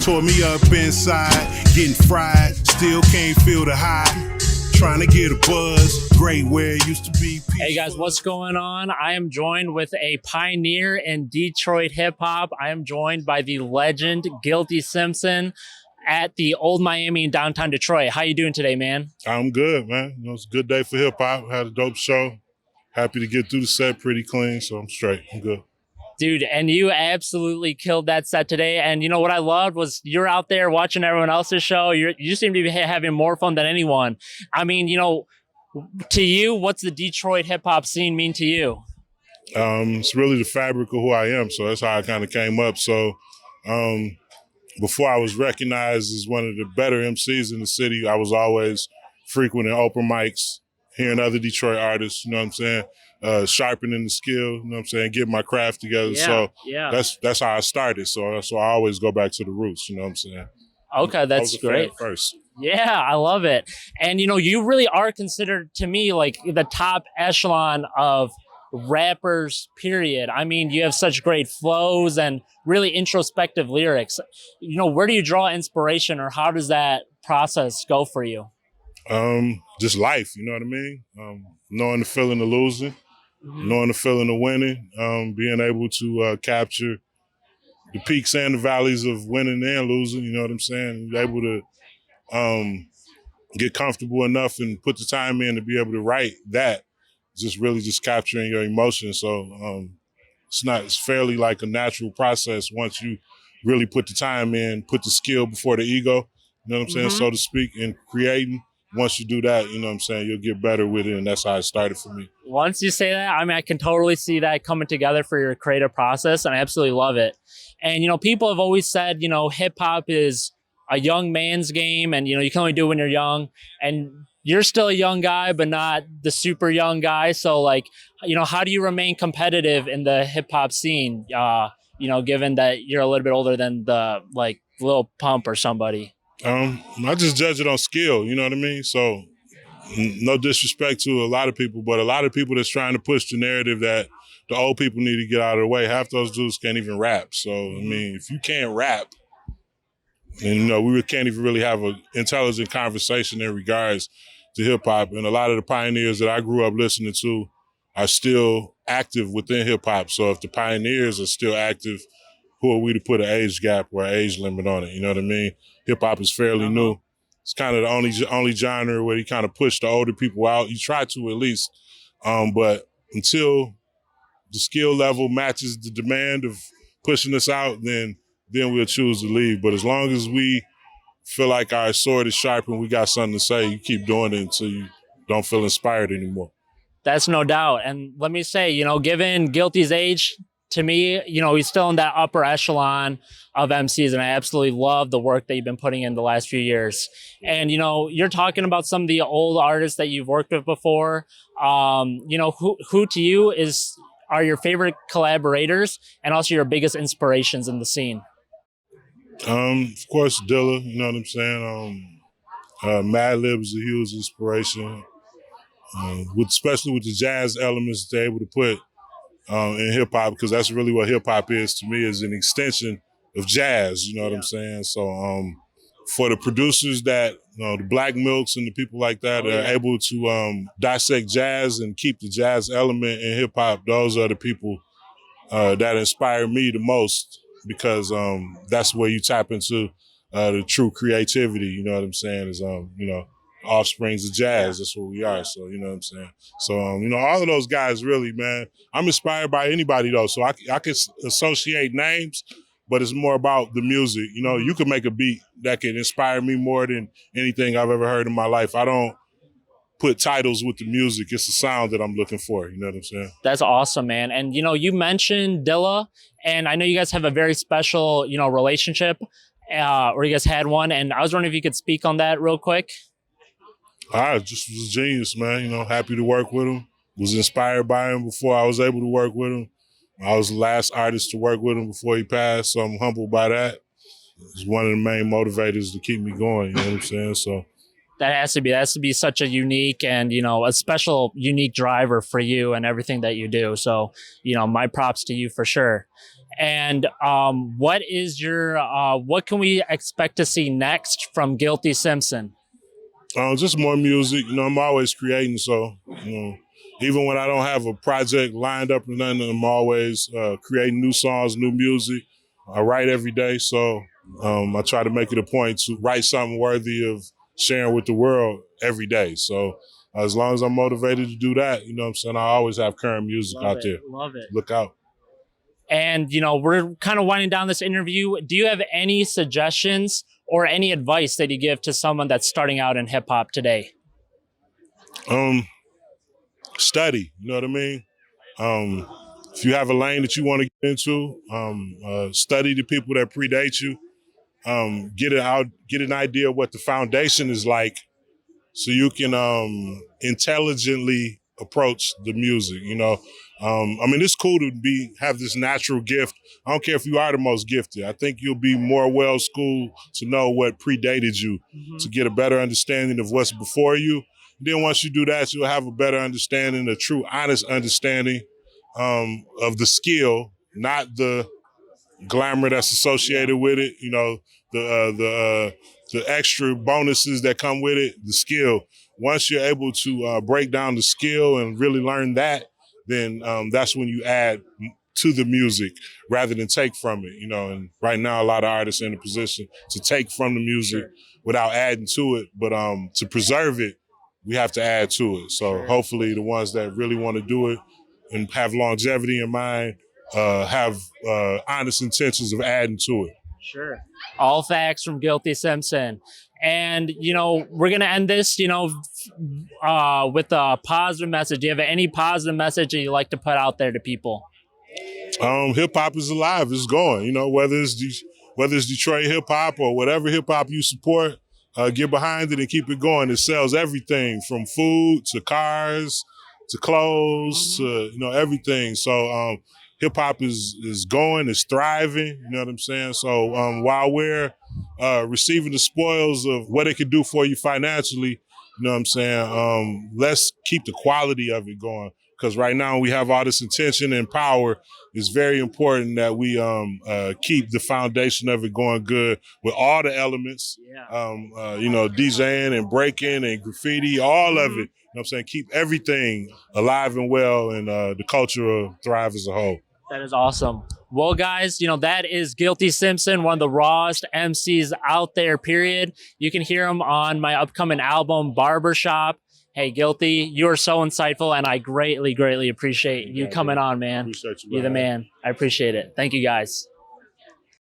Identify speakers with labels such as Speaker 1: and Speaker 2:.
Speaker 1: Tore me up inside, getting fried, still can't feel the high. Trying to get a buzz, great where it used to be.
Speaker 2: Hey guys, what's going on? I am joined with a pioneer in Detroit hip hop. I am joined by the legend Guilty Simpson at the Old Miami in downtown Detroit. How you doing today, man?
Speaker 3: I'm good, man. It's a good day for hip hop. Had a dope show. Happy to get through the set pretty clean, so I'm straight. I'm good.
Speaker 2: Dude, and you absolutely killed that set today. And you know what I loved was you're out there watching everyone else's show. You seem to be having more fun than anyone. I mean, to you, what's the Detroit hip hop scene mean to you?
Speaker 3: It's really the fabric of who I am, so that's how I kind of came up. So before I was recognized as one of the better MCs in the city, I was always frequenting open mics, hearing other Detroit artists, you know what I'm saying? Sharpening the skill, you know what I'm saying, getting my craft together. That's how I started. So I always go back to the roots, you know what I'm saying?
Speaker 2: Okay, that's great.
Speaker 3: First.
Speaker 2: Yeah, I love it. And you really are considered to me like the top echelon of rappers, period. I mean, you have such great flows and really introspective lyrics. Where do you draw inspiration, or how does that process go for you?
Speaker 3: Just life, you know what I mean? Knowing the feeling of losing, knowing the feeling of winning, being able to capture the peaks and the valleys of winning and losing, you know what I'm saying? Be able to get comfortable enough and put the time in to be able to write that, just capturing your emotions. So it's fairly like a natural process once you really put the time in, put the skill before the ego, you know what I'm saying, so to speak, in creating. Once you do that, you know what I'm saying, you'll get better with it, and that's how it started for me.
Speaker 2: Once you say that, I mean, I can totally see that coming together for your creative process, and I absolutely love it. And, people have always said, hip-hop is a young man's game, and, you can only do it when you're young. And you're still a young guy, but not the super young guy. So, how do you remain competitive in the hip-hop scene, given that you're a little bit older than the, Lil Pump or somebody?
Speaker 3: I just judge it on skill, you know what I mean? So no disrespect to a lot of people, but a lot of people that's trying to push the narrative that the old people need to get out of the way, half those dudes can't even rap. So, I mean, if you can't rap, then, we can't even really have an intelligent conversation in regards to hip-hop. And a lot of the pioneers that I grew up listening to are still active within hip-hop. So if the pioneers are still active, who are we to put an age gap or an age limit on it? You know what I mean? Hip-hop is fairly new. It's kind of the only genre where you kind of push the older people out. You try to at least. But until the skill level matches the demand of pushing us out, then we'll choose to leave. But as long as we feel like our sword is sharp and we got something to say, you keep doing it until you don't feel inspired anymore.
Speaker 2: That's no doubt. And let me say, given Guilty's age, to me, he's still in that upper echelon of MCs, and I absolutely love the work that you've been putting in the last few years. And, you're talking about some of the old artists that you've worked with before. Who to you are your favorite collaborators and also your biggest inspirations in the scene?
Speaker 3: Of course, Dilla, you know what I'm saying? Madlib is a huge inspiration, especially with the jazz elements they're able to put in hip-hop, because that's really what hip-hop is to me, is an extension of jazz, you know what I'm saying? So for the producers that, the Black Milks and the people like that are able to dissect jazz and keep the jazz element in hip-hop, those are the people that inspire me the most, because that's where you tap into the true creativity, you know what I'm saying, is, offsprings of jazz. That's what we are. So, you know what I'm saying? So, all of those guys really, man, I'm inspired by anybody though. So I can associate names, but it's more about the music. You can make a beat that can inspire me more than anything I've ever heard in my life. I don't put titles with the music. It's the sound that I'm looking for. You know what I'm saying?
Speaker 2: That's awesome, man. And, you mentioned Dilla, and I know you guys have a very special, relationship, or you guys had one. And I was wondering if you could speak on that real quick.
Speaker 3: I just was a genius, man. Happy to work with him. Was inspired by him before I was able to work with him. I was the last artist to work with him before he passed, so I'm humbled by that. It's one of the main motivators to keep me going, you know what I'm saying? So
Speaker 2: that has to be such a unique and, a special, unique driver for you and everything that you do. So, my props to you for sure. And what is your what can we expect to see next from Guilty Simpson?
Speaker 3: Just more music. I'm always creating, so even when I don't have a project lined up or nothing, I'm always creating new songs, new music. I write every day, so I try to make it a point to write something worthy of sharing with the world every day. So as long as I'm motivated to do that, what I'm saying, I always have current music out there.
Speaker 2: Love it.
Speaker 3: Look out.
Speaker 2: And, we're kind of winding down this interview. Do you have any suggestions or any advice that you give to someone that's starting out in hip hop today?
Speaker 3: Study, you know what I mean? If you have a lane that you want to get into, study the people that predate you. Get an idea of what the foundation is like so you can intelligently approach the music, it's cool to have this natural gift. I don't care if you are the most gifted. I think you'll be more well-schooled to know what predated you, to get a better understanding of what's before you. Then once you do that, you'll have a better understanding, a true, honest understanding of the skill, not the glamour that's associated with it, the extra bonuses that come with it, the skill. Once you're able to break down the skill and really learn that, then that's when you add to the music rather than take from it, and right now a lot of artists are in a position to take from the music without adding to it, but to preserve it, we have to add to it. So hopefully the ones that really want to do it and have longevity in mind have honest intentions of adding to it.
Speaker 2: Sure. All facts from Guilty Simpson. And, we're going to end this, with a positive message. Do you have any positive message that you'd like to put out there to people?
Speaker 3: Hip hop is alive. It's going, whether it's Detroit hip hop or whatever hip hop you support, get behind it and keep it going. It sells everything from food to cars to clothes to, everything. So, hip hop is going, it's thriving, you know what I'm saying? So while we're receiving the spoils of what it could do for you financially, you know what I'm saying? Let's keep the quality of it going. Because right now we have all this intention and power. It's very important that we keep the foundation of it going good with all the elements, DJing and breaking and graffiti, all of it. You know what I'm saying? Keep everything alive and well, and the culture will thrive as a whole.
Speaker 2: That is awesome. Well, guys, that is Guilty Simpson, one of the rawest MCs out there, period. You can hear him on my upcoming album, Barbershop. Hey, Guilty, you are so insightful, and I greatly, greatly appreciate you coming on, man.
Speaker 3: Appreciate you,
Speaker 2: You're the man. I appreciate it. Thank you, guys.